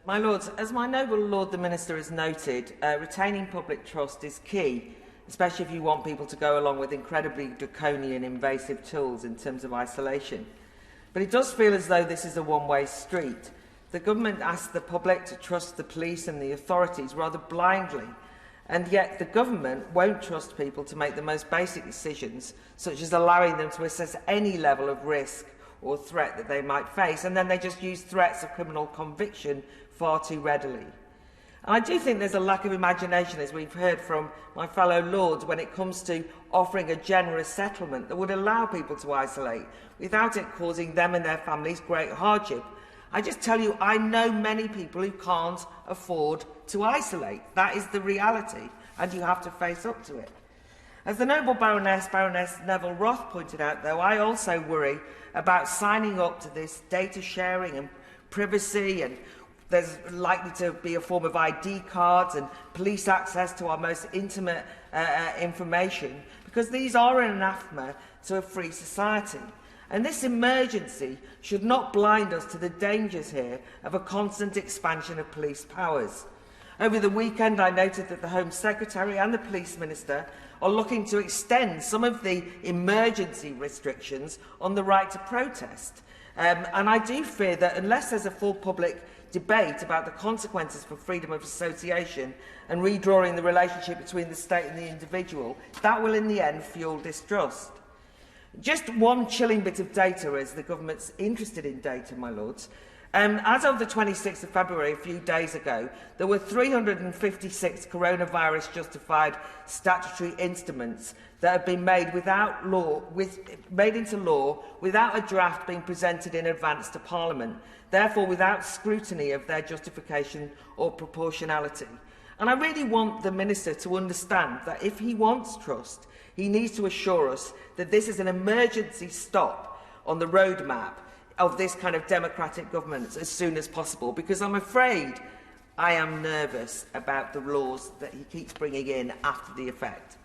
My Lords, as my noble Lord the Minister has noted, retaining public trust is key, especially if you want people to go along with incredibly draconian invasive tools in terms of isolation. But it does feel as though this is a one-way street. The government asks the public to trust the police and the authorities rather blindly, and yet the government won't trust people to make the most basic decisions, such as allowing them to assess any level of risk or threat that they might face, and then they just use threats of criminal conviction far too readily. And I do think there's a lack of imagination, as we've heard from my fellow Lords, when it comes to offering a generous settlement that would allow people to isolate without it causing them and their families great hardship. I just tell you, I know many people who can't afford to isolate. That is the reality, and you have to face up to it. As the noble Baroness Neville Roth pointed out, though, I also worry about signing up to this data sharing and privacy, and there's likely to be a form of ID cards and police access to our most intimate information, because these are an anathema to a free society. And this emergency should not blind us to the dangers here of a constant expansion of police powers. Over the weekend, I noted that the Home Secretary and the Police Minister are looking to extend some of the emergency restrictions on the right to protest. And I do fear that unless there's a full public debate about the consequences for freedom of association and redrawing the relationship between the state and the individual, that will in the end fuel distrust. Just one chilling bit of data, as the government's interested in data, my lords. As of the 26th of February, a few days ago, there were 356 coronavirus-justified statutory instruments that have been made made into law without a draft being presented in advance to Parliament, therefore without scrutiny of their justification or proportionality. And I really want the Minister to understand that if he wants trust, he needs to assure us that this is an emergency stop on the roadmap of this kind of democratic governance as soon as possible, because I'm afraid I am nervous about the laws that he keeps bringing in after the effect.